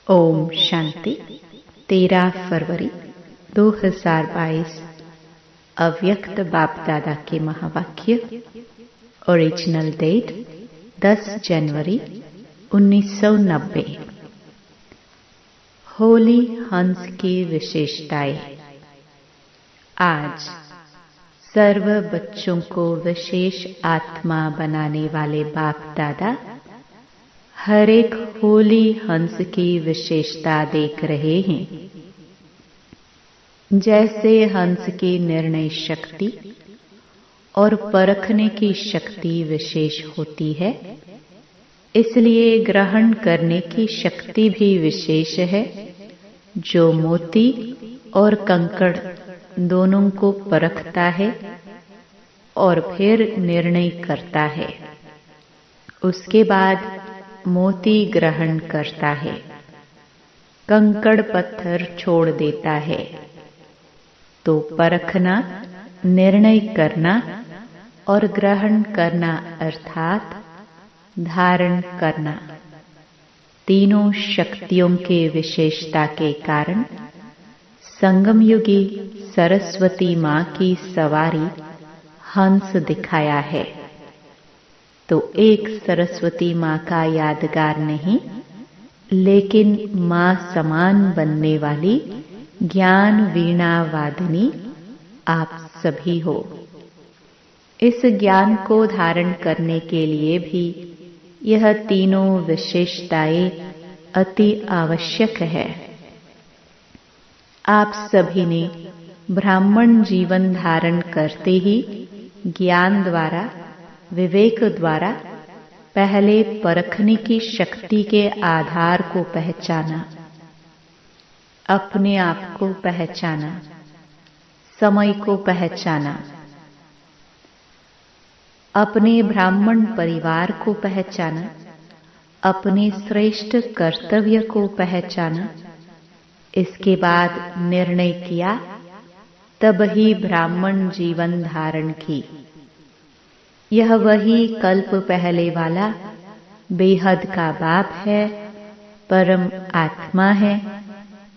ओम शांति। 13 फरवरी 2022 अव्यक्त बाप दादा के महावाक्य। ओरिजिनल डेट 10 जनवरी 1990। होली हंस की विशेषताएं। आज सर्व बच्चों को विशेष आत्मा बनाने वाले बाप दादा हर एक होली हंस की विशेषता देख रहे हैं। जैसे हंस की निर्णय शक्ति और परखने की शक्ति विशेष होती है, इसलिए ग्रहण करने की शक्ति भी विशेष है, जो मोती और कंकड़ दोनों को परखता है और फिर निर्णय करता है। उसके बाद मोती ग्रहण करता है, कंकड़ पत्थर छोड़ देता है। तो परखना, निर्णय करना और ग्रहण करना अर्थात धारण करना, तीनों शक्तियों के विशेषता के कारण संगम युगी सरस्वती माँ की सवारी हंस दिखाया है। तो एक सरस्वती माँ का यादगार नहीं, लेकिन माँ समान बनने वाली ज्ञान वीणा वादनी आप सभी हो। इस ज्ञान को धारण करने के लिए भी यह तीनों विशेषताएं अति आवश्यक है। आप सभी ने ब्राह्मण जीवन धारण करते ही ज्ञान द्वारा, विवेक द्वारा पहले परखने की शक्ति के आधार को पहचाना, अपने आप को पहचाना, समय को पहचाना, अपने ब्राह्मण परिवार को पहचाना, अपने श्रेष्ठ कर्तव्य को पहचाना। इसके बाद निर्णय किया, तब ही ब्राह्मण जीवन धारण की। यह वही कल्प पहले वाला बेहद का बाप है, परम आत्मा है।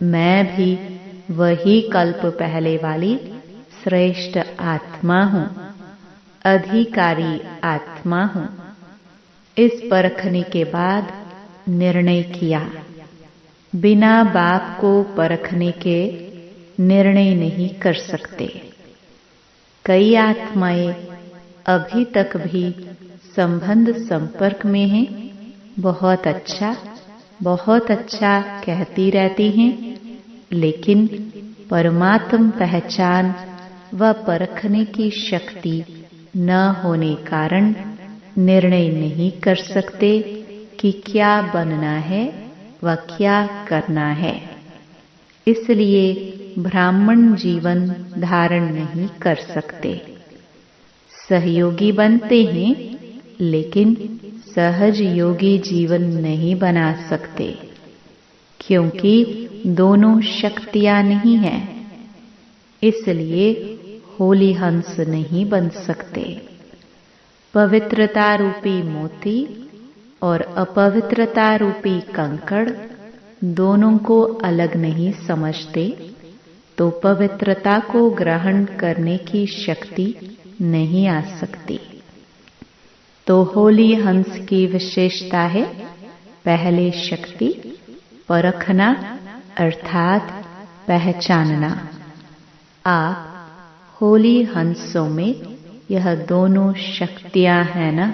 मैं भी वही कल्प पहले वाली श्रेष्ठ आत्मा हूँ, अधिकारी आत्मा हूँ। इस परखने के बाद निर्णय किया। बिना बाप को परखने के निर्णय नहीं कर सकते। कई आत्माएं अभी तक भी संबंध संपर्क में हैं, बहुत अच्छा कहती रहती हैं, लेकिन परमात्म पहचान व परखने की शक्ति न होने कारण निर्णय नहीं कर सकते कि क्या बनना है व क्या करना है। इसलिए ब्राह्मण जीवन धारण नहीं कर सकते। सहयोगी बनते हैं, लेकिन सहज योगी जीवन नहीं बना सकते, क्योंकि दोनों शक्तियां नहीं हैं। इसलिए होली हंस नहीं बन सकते। पवित्रता रूपी मोती और अपवित्रता रूपी कंकड़ दोनों को अलग नहीं समझते, तो पवित्रता को ग्रहण करने की शक्ति नहीं आ सकती। तो होली हंस की विशेषता है, पहले शक्ति परखना अर्थात पहचानना। आप होली हंसों में यह दोनों शक्तियां हैं ना,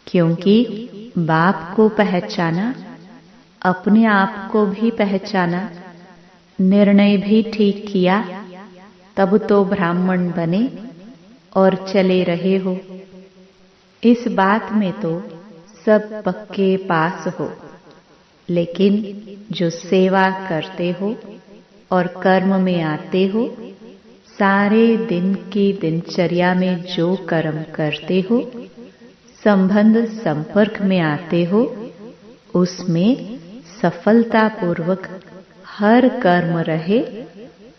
क्योंकि बाप को पहचाना, अपने आप को भी पहचाना, निर्णय भी ठीक किया, तब तो ब्राह्मण बने और चले रहे हो। इस बात में तो सब पक्के पास हो, लेकिन जो सेवा करते हो और कर्म में आते हो, सारे दिन की दिनचर्या में जो कर्म करते हो, संबंध संपर्क में आते हो, उसमें सफलतापूर्वक हर कर्म रहे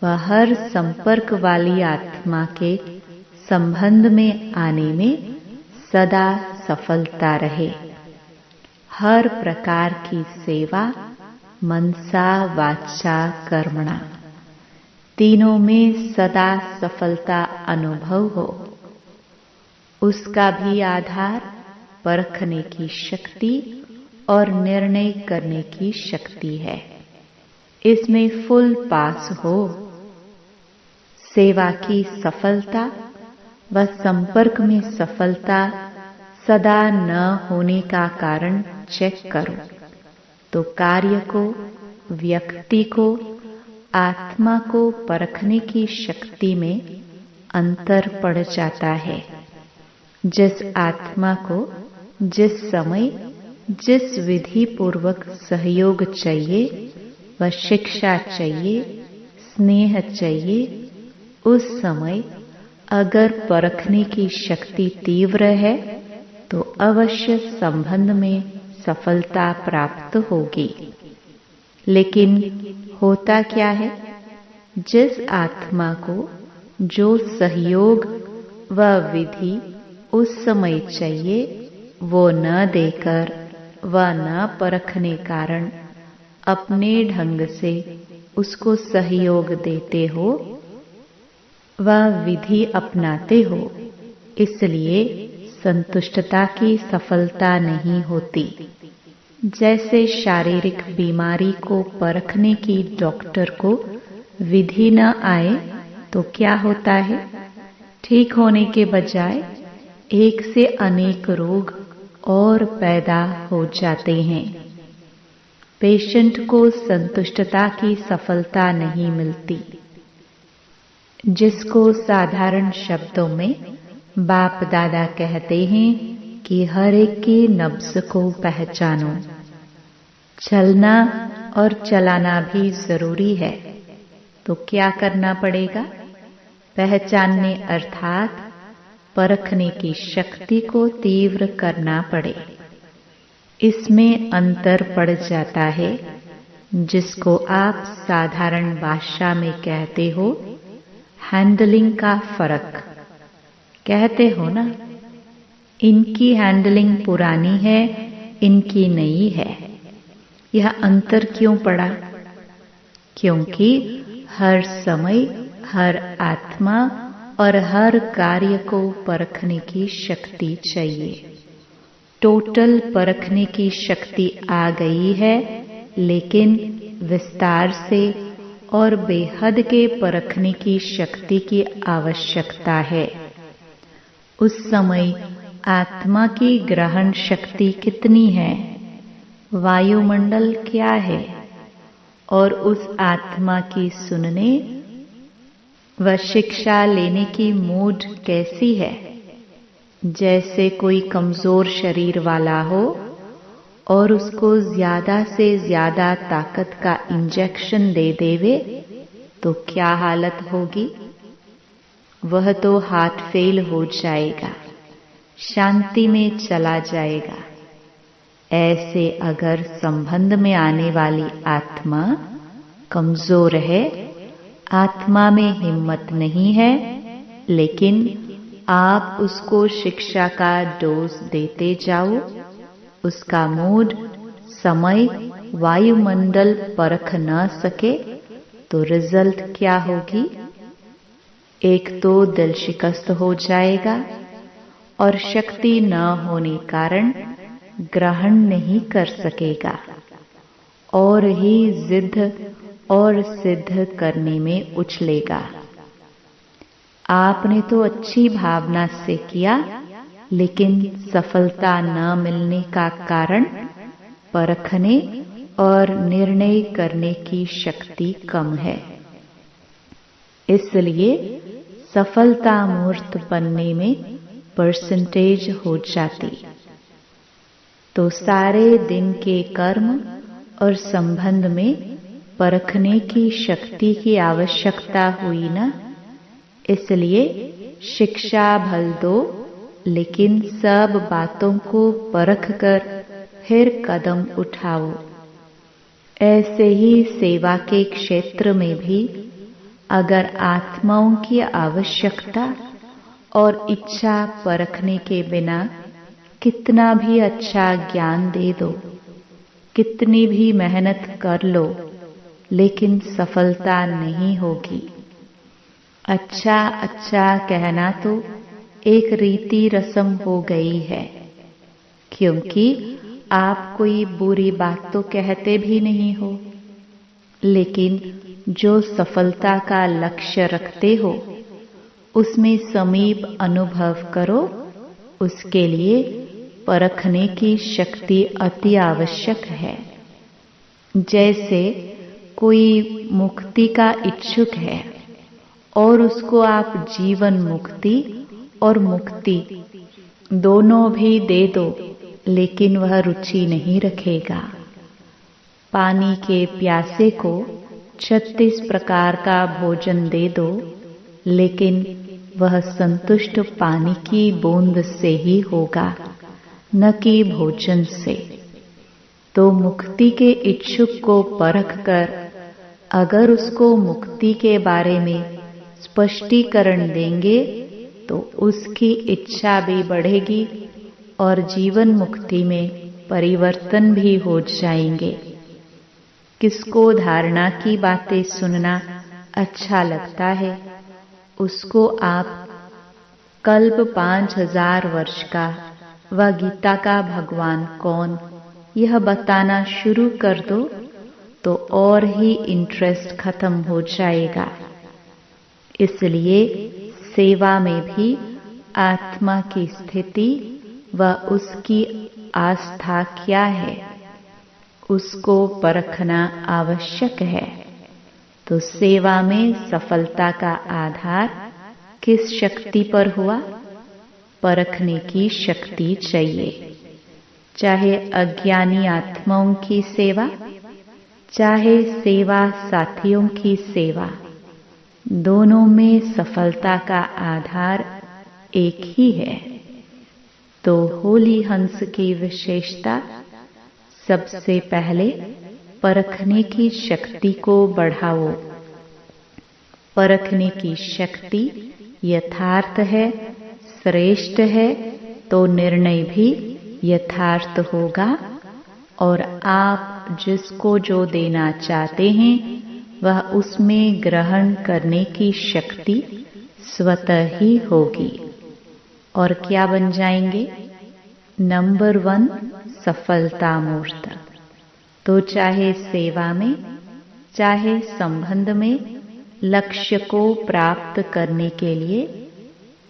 व हर संपर्क वाली आत्मा के संबंध में आने में सदा सफलता रहे। हर प्रकार की सेवा मनसा वाचा कर्मणा, तीनों में सदा सफलता अनुभव हो, उसका भी आधार परखने की शक्ति और निर्णय करने की शक्ति है। इसमें फुल पास हो। सेवा की सफलता व संपर्क में सफलता सदा न होने का कारण चेक करो तो कार्य को, व्यक्ति को, आत्मा को परखने की शक्ति में अंतर पड़ जाता है। जिस आत्मा को जिस समय जिस विधि पूर्वक सहयोग चाहिए व शिक्षा चाहिए, स्नेह चाहिए, उस समय अगर परखने की शक्ति तीव्र है तो अवश्य संबंध में सफलता प्राप्त होगी। लेकिन होता क्या है, जिस आत्मा को जो सहयोग व विधि उस समय चाहिए वो न देकर व न परखने कारण अपने ढंग से उसको सहयोग देते हो व विधि अपनाते हो, इसलिए संतुष्टता की सफलता नहीं होती। जैसे शारीरिक बीमारी को परखने की डॉक्टर को विधि न आए तो क्या होता है, ठीक होने के बजाय एक से अनेक रोग और पैदा हो जाते हैं। पेशेंट को संतुष्टता की सफलता नहीं मिलती, जिसको साधारण शब्दों में बाप दादा कहते हैं कि हर एक की नब्ज को पहचानो। चलना और चलाना भी जरूरी है, तो क्या करना पड़ेगा, पहचानने अर्थात परखने की शक्ति को तीव्र करना पड़े। इसमें अंतर पड़ जाता है, जिसको आप साधारण भाषा में कहते हो हैंडलिंग का फर्क। कहते हो ना, इनकी हैंडलिंग पुरानी है, इनकी नई है। यह अंतर क्यों पड़ा? क्योंकि हर समय हर आत्मा और हर कार्य को परखने की शक्ति चाहिए। टोटल परखने की शक्ति आ गई है, लेकिन विस्तार से और बेहद के परखने की शक्ति की आवश्यकता है। उस समय आत्मा की ग्रहण शक्ति कितनी है, वायुमंडल क्या है, और उस आत्मा की सुनने व शिक्षा लेने की मूड कैसी है। जैसे कोई कमजोर शरीर वाला हो और उसको ज्यादा से ज्यादा ताकत का इंजेक्शन दे देवे तो क्या हालत होगी, वह तो हार्ट फेल हो जाएगा, शांति में चला जाएगा। ऐसे अगर संबंध में आने वाली आत्मा कमजोर है, आत्मा में हिम्मत नहीं है, लेकिन आप उसको शिक्षा का डोज देते जाओ, उसका मूड, समय, वायुमंडल परख न सके तो रिजल्ट क्या होगी? एक तो दिल शिकस्त हो जाएगा और शक्ति न होने कारण ग्रहण नहीं कर सकेगा और ही जिद और सिद्ध करने में उछलेगा। आपने तो अच्छी भावना से किया, लेकिन सफलता न मिलने का कारण परखने और निर्णय करने की शक्ति कम है। इसलिए सफलता मूर्त बनने में परसेंटेज हो जाती। तो सारे दिन के कर्म और संबंध में परखने की शक्ति की आवश्यकता हुई ना, इसलिए शिक्षा भल दो, लेकिन सब बातों को परख कर फिर कदम उठाओ। ऐसे ही सेवा के क्षेत्र में भी अगर आत्माओं की आवश्यकता और इच्छा परखने के बिना कितना भी अच्छा ज्ञान दे दो, कितनी भी मेहनत कर लो लेकिन सफलता नहीं होगी। अच्छा अच्छा कहना तो एक रीति रस्म हो गई है, क्योंकि आप कोई बुरी बात तो कहते भी नहीं हो, लेकिन जो सफलता का लक्ष्य रखते हो उसमें समीप अनुभव करो। उसके लिए परखने की शक्ति अति आवश्यक है। जैसे कोई मुक्ति का इच्छुक है और उसको आप जीवन मुक्ति और मुक्ति दोनों भी दे दो, लेकिन वह रुचि नहीं रखेगा। पानी के प्यासे को 36 प्रकार का भोजन दे दो, लेकिन वह संतुष्ट पानी की बूंद से ही होगा, न कि भोजन से। तो मुक्ति के इच्छुक को परख कर अगर उसको मुक्ति के बारे में स्पष्टीकरण देंगे तो उसकी इच्छा भी बढ़ेगी और जीवन मुक्ति में परिवर्तन भी हो जाएंगे। किसको धारणा की बातें सुनना अच्छा लगता है, उसको आप कल्प 5000 वर्ष का व गीता का भगवान कौन यह बताना शुरू कर दो तो और ही इंटरेस्ट खत्म हो जाएगा। इसलिए सेवा में भी आत्मा की स्थिति व उसकी आस्था क्या है उसको परखना आवश्यक है। तो सेवा में सफलता का आधार किस शक्ति पर हुआ? परखने की शक्ति चाहिए। चाहे अज्ञानी आत्माओं की सेवा, चाहे सेवा साथियों की सेवा, दोनों में सफलता का आधार एक ही है। तो होली हंस की विशेषता सबसे पहले परखने की शक्ति को बढ़ाओ। परखने की शक्ति यथार्थ है, श्रेष्ठ है, तो निर्णय भी यथार्थ होगा और आप जिसको जो देना चाहते हैं वह उसमें ग्रहण करने की शक्ति स्वतः ही होगी। और क्या बन जाएंगे? नंबर 1 सफलता मूर्त। तो चाहे सेवा में, चाहे संबंध में, लक्ष्य को प्राप्त करने के लिए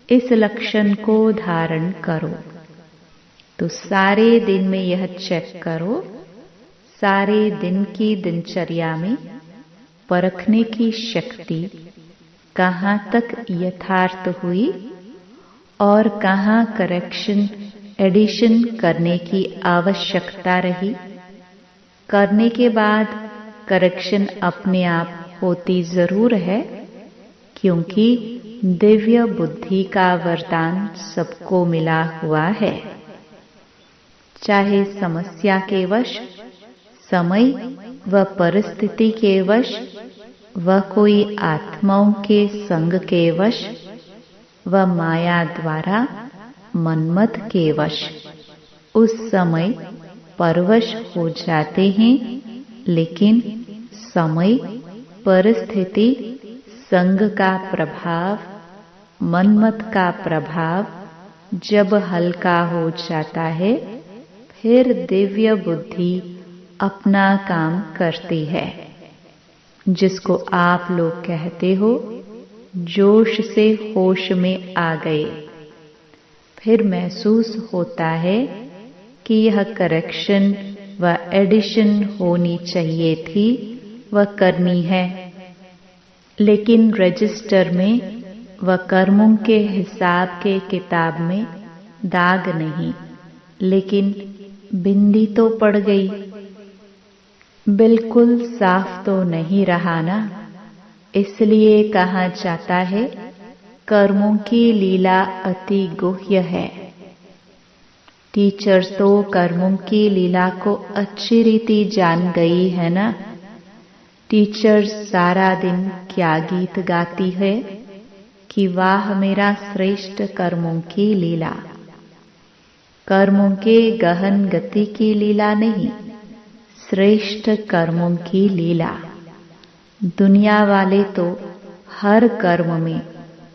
इस लक्षण को धारण करो। तो सारे दिन में यह चेक करो, सारे दिन की दिनचर्या में परखने की शक्ति कहाँ तक यथार्थ हुई और कहाँ करेक्शन एडिशन करने की आवश्यकता रही। करने के बाद करेक्शन अपने आप होती जरूर है, क्योंकि दिव्य बुद्धि का वरदान सबको मिला हुआ है। चाहे समस्या के वश, समय व परिस्थिति के वश, व कोई आत्माओं के संग के वश, व माया द्वारा मनमत के वश, उस समय परवश हो जाते हैं। लेकिन समय, परिस्थिति, संग का प्रभाव, मनमत का प्रभाव जब हल्का हो जाता है, फिर दिव्य बुद्धि अपना काम करती है, जिसको आप लोग कहते हो जोश से होश में आ गए। फिर महसूस होता है कि यह करेक्शन व एडिशन होनी चाहिए थी व करनी है, लेकिन रजिस्टर में व कर्मों के हिसाब के किताब में दाग नहीं, लेकिन बिंदी तो पड़ गई। बिल्कुल साफ तो नहीं रहा ना, इसलिए कहा जाता है कर्मों की लीला अति गुह्य है। टीचर्स तो कर्मों की लीला को अच्छी रीति जान गई है ना। टीचर्स सारा दिन क्या गीत गाती है कि वाह मेरा श्रेष्ठ कर्मों की लीला। कर्मों के गहन गति की लीला नहीं, श्रेष्ठ कर्मों की लीला। दुनिया वाले तो हर कर्म में,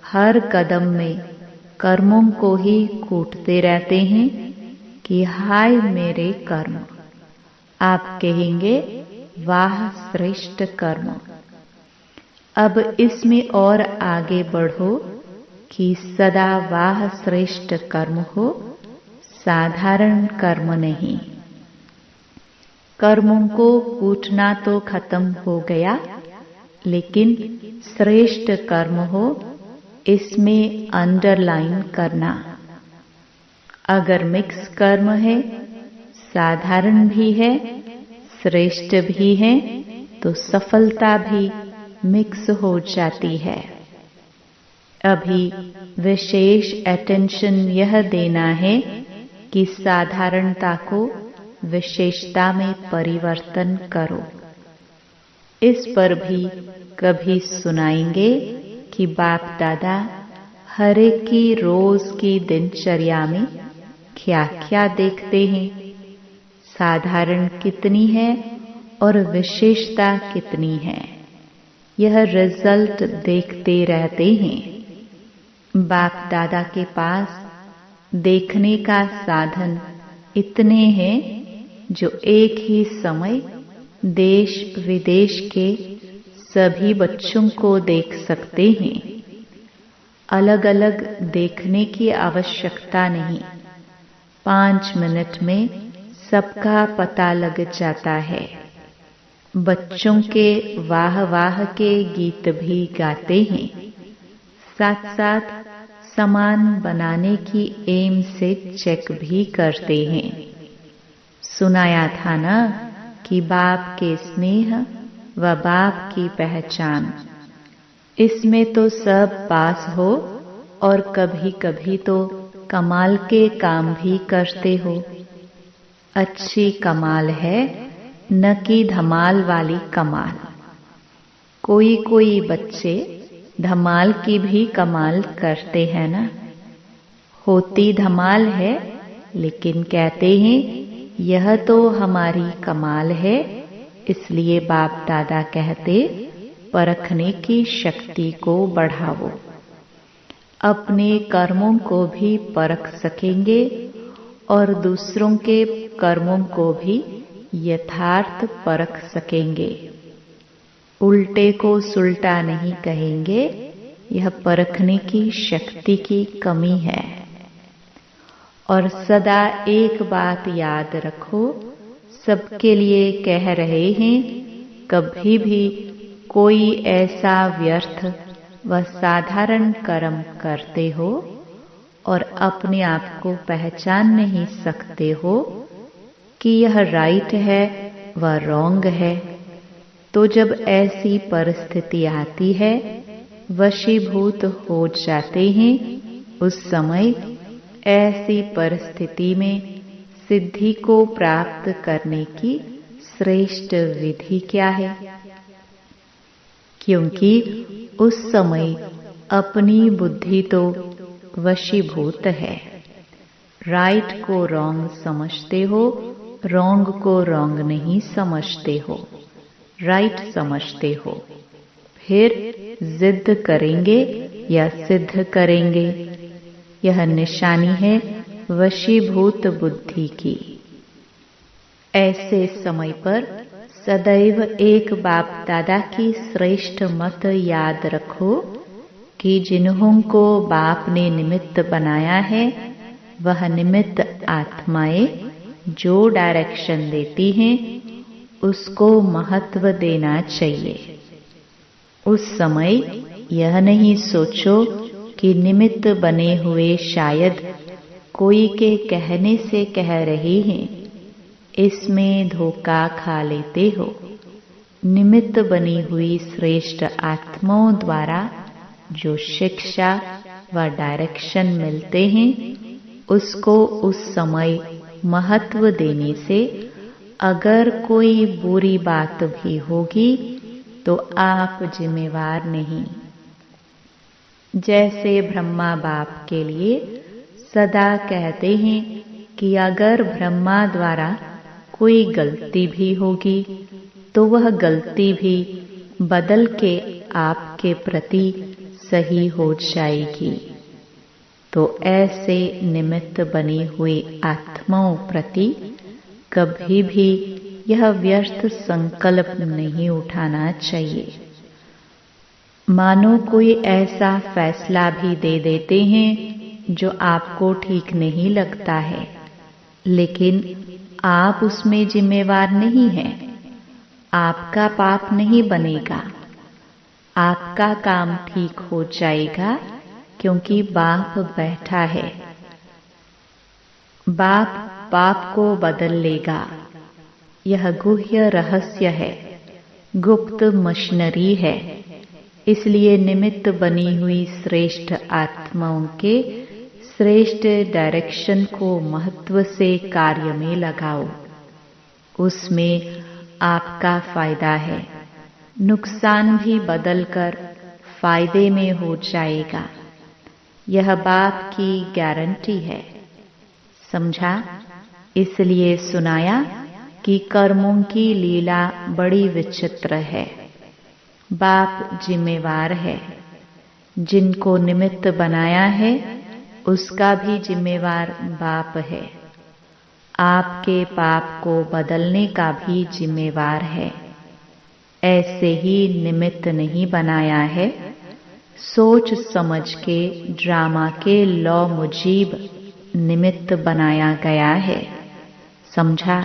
हर कदम में कर्मों को ही कूटते रहते हैं कि हाय मेरे कर्म। आप कहेंगे वाह श्रेष्ठ कर्म। अब इसमें और आगे बढ़ो कि सदा वाह श्रेष्ठ कर्म हो, साधारण कर्म नहीं। कर्मों को कूटना तो खत्म हो गया, लेकिन श्रेष्ठ कर्म हो इसमें अंडरलाइन करना। अगर मिक्स कर्म है, साधारण भी है, श्रेष्ठ भी है, तो सफलता भी मिक्स हो जाती है। अभी विशेष अटेंशन यह देना है कि साधारणता को विशेषता में परिवर्तन करो। इस पर भी कभी सुनाएंगे कि बाप दादा हर एक की रोज की दिनचर्या में क्या क्या देखते हैं, साधारण कितनी है और विशेषता कितनी है, यह रिजल्ट देखते रहते हैं। बाप दादा के पास देखने का साधन इतने हैं जो एक ही समय देश विदेश के सभी बच्चों को देख सकते हैं। अलग अलग देखने की आवश्यकता नहीं, 5 मिनट में सबका पता लग जाता है। बच्चों के वाह वाह के गीत भी गाते हैं, साथ साथ सामान बनाने की एम से चेक भी करते हैं। सुनाया था ना कि बाप के स्नेह व बाप की पहचान, इसमें तो सब पास हो और कभी कभी तो कमाल के काम भी करते हो। अच्छी कमाल है, न कि धमाल वाली कमाल। कोई कोई बच्चे धमाल की भी कमाल करते हैं ना। होती धमाल है, लेकिन कहते हैं यह तो हमारी कमाल है, इसलिए बाप दादा कहते परखने की शक्ति को बढ़ाओ। अपने कर्मों को भी परख सकेंगे और दूसरों के कर्मों को भी यथार्थ परख सकेंगे। उल्टे को सुल्टा नहीं कहेंगे, यह परखने की शक्ति की कमी है। और सदा एक बात याद रखो, सबके लिए कह रहे हैं, कभी भी कोई ऐसा व्यर्थ व साधारण कर्म करते हो और अपने आप को पहचान नहीं सकते हो कि यह राइट है व रॉन्ग है, तो जब ऐसी परिस्थिति आती है वशीभूत हो जाते हैं। उस समय ऐसी परिस्थिति में सिद्धि को प्राप्त करने की श्रेष्ठ विधि क्या है? क्योंकि उस समय अपनी बुद्धि तो वशीभूत है। राइट को रॉन्ग समझते हो, रॉन्ग को रॉन्ग नहीं समझते हो, राइट समझते हो। फिर जिद करेंगे या सिद्ध करेंगे, यह निशानी है वशीभूत बुद्धि की। ऐसे समय पर सदैव एक बाप दादा की श्रेष्ठ मत याद रखो कि जिन्हों को बाप ने निमित्त बनाया है, वह निमित्त आत्माएं जो डायरेक्शन देती हैं उसको महत्व देना चाहिए। उस समय यह नहीं सोचो कि निमित्त बने हुए शायद कोई के कहने से कह रहे हैं, इसमें धोखा खा लेते हो। निमित्त बनी हुई श्रेष्ठ आत्माओं द्वारा जो शिक्षा व डायरेक्शन मिलते हैं, उसको उस समय महत्व देने से अगर कोई बुरी बात भी होगी तो आप जिम्मेवार नहीं। जैसे ब्रह्मा बाप के लिए सदा कहते हैं कि अगर ब्रह्मा द्वारा कोई गलती भी होगी तो वह गलती भी बदल के आपके प्रति सही हो जाएगी। तो ऐसे निमित्त बनी हुई आत्माओं प्रति कभी भी यह व्यर्थ संकल्प नहीं उठाना चाहिए। मानो कोई ऐसा फैसला भी दे देते हैं जो आपको ठीक नहीं लगता है, लेकिन आप उसमें जिम्मेवार नहीं हैं। आपका पाप नहीं बनेगा, आपका काम ठीक हो जाएगा, क्योंकि बाप बैठा है। बाप पाप को बदल लेगा। यह गुह्य रहस्य है, गुप्त मशीनरी है। इसलिए निमित्त बनी हुई श्रेष्ठ आत्माओं के श्रेष्ठ डायरेक्शन को महत्व से कार्य में लगाओ। उसमें आपका फायदा है। नुकसान भी बदलकर फायदे में हो जाएगा। यह बाप की गारंटी है। समझा? इसलिए सुनाया कि कर्मों की लीला बड़ी विचित्र है। बाप जिम्मेवार है। जिनको निमित्त बनाया है उसका भी जिम्मेवार बाप है। आपके पाप को बदलने का भी जिम्मेवार है। ऐसे ही निमित्त नहीं बनाया है, सोच समझ के ड्रामा के लौ मुजीब निमित्त बनाया गया है। समझा?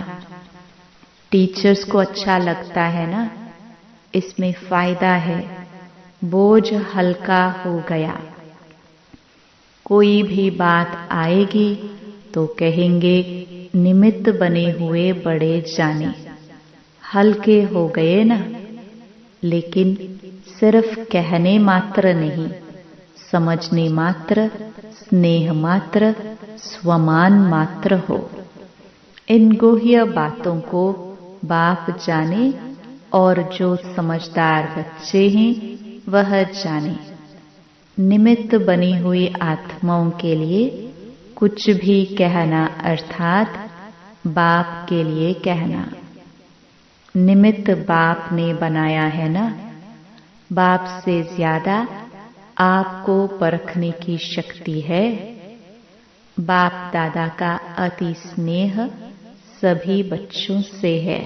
टीचर्स को अच्छा लगता है ना, इसमें फायदा है। बोझ हल्का हो गया। कोई भी बात आएगी तो कहेंगे निमित्त बने हुए बड़े जाने, हल्के हो गए ना। लेकिन सिर्फ कहने मात्र नहीं, समझने मात्र, स्नेह मात्र, स्वमान मात्र हो। इन गुह्य बातों को बाप जाने और जो समझदार बच्चे हैं वह जाने। निमित्त बनी हुई आत्माओं के लिए कुछ भी कहना अर्थात बाप के लिए कहना। निमित्त बाप ने बनाया है ना। बाप से ज्यादा आपको परखने की शक्ति है। बाप दादा का अति स्नेह सभी बच्चों से है।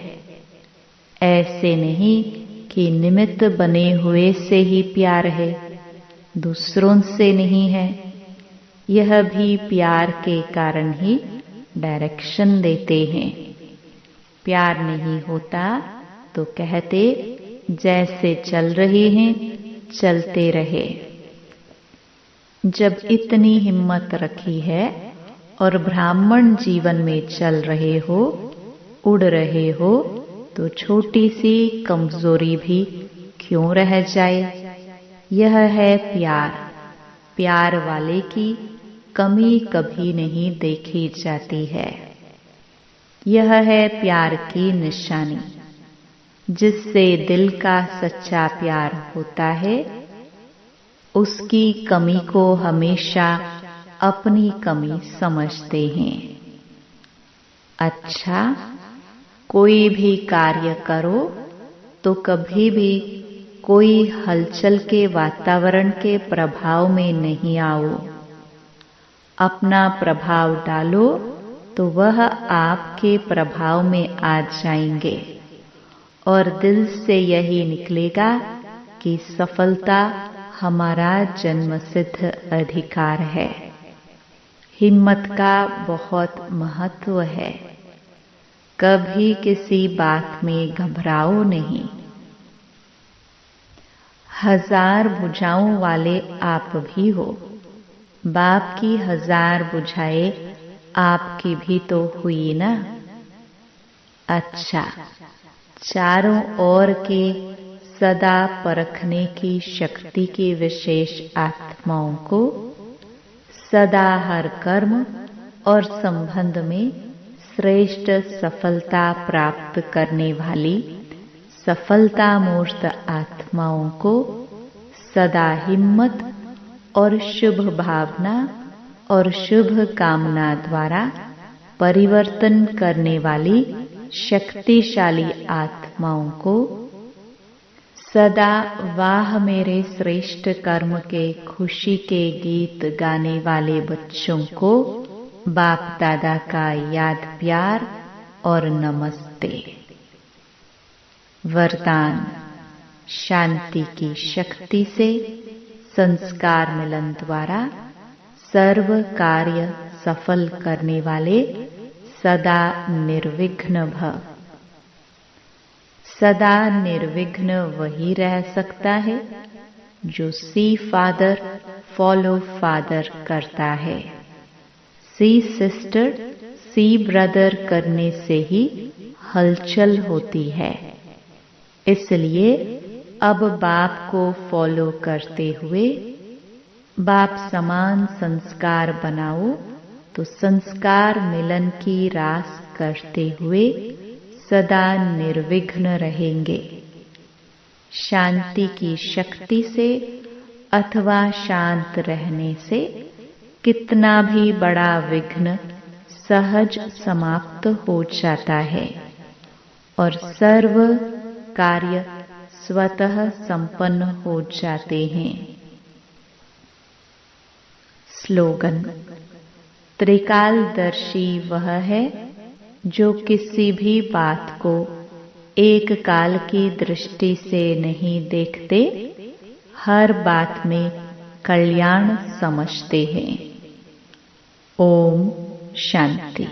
ऐसे नहीं कि निमित्त बने हुए से ही प्यार है, दूसरों से नहीं है। यह भी प्यार के कारण ही डायरेक्शन देते हैं। प्यार नहीं होता तो कहते जैसे चल रहे हैं चलते रहे। जब इतनी हिम्मत रखी है और ब्राह्मण जीवन में चल रहे हो, उड़ रहे हो, तो छोटी सी कमजोरी भी क्यों रह जाए। यह है प्यार। प्यार वाले की कमी कभी नहीं देखी जाती है। यह है प्यार की निशानी। जिससे दिल का सच्चा प्यार होता है, उसकी कमी को हमेशा अपनी कमी समझते हैं। अच्छा, कोई भी कार्य करो तो कभी भी कोई हलचल के वातावरण के प्रभाव में नहीं आओ। अपना प्रभाव डालो तो वह आपके प्रभाव में आ जाएंगे और दिल से यही निकलेगा कि सफलता हमारा जन्मसिद्ध अधिकार है। हिम्मत का बहुत महत्व है। कभी किसी बात में घबराओ नहीं। 1000 भुजाओं वाले आप भी हो। बाप की 1000 भुजाएं आपकी भी तो हुई ना। अच्छा, चारों ओर के सदा परखने की शक्ति की विशेष आत्माओं को सदा हर कर्म और संबंध में श्रेष्ठ सफलता प्राप्त करने वाली सफलता मूर्त आत्माओं को सदा हिम्मत और शुभ भावना और शुभ कामना द्वारा परिवर्तन करने वाली शक्तिशाली आत्माओं को सदा वाह मेरे श्रेष्ठ कर्म के खुशी के गीत गाने वाले बच्चों को बाप दादा का याद प्यार और नमस्ते। वरदान शांति की शक्ति से संस्कार मिलन द्वारा सर्व कार्य सफल करने वाले सदा निर्विघ्न भव। सदा निर्विघ्न वही रह सकता है जो सी फादर फॉलो फादर करता है। सी सिस्टर सी ब्रदर करने से ही हलचल होती है। इसलिए अब बाप को फॉलो करते हुए बाप समान संस्कार बनाओ तो संस्कार मिलन की रास करते हुए सदा निर्विघ्न रहेंगे। शांति की शक्ति से अथवा शांत रहने से कितना भी बड़ा विघ्न सहज समाप्त हो जाता है और सर्व कार्य स्वतः संपन्न हो जाते हैं। स्लोगन त्रिकालदर्शी वह है जो किसी भी बात को एक काल की दृष्टि से नहीं देखते, हर बात में कल्याण समझते हैं। ओम शांति।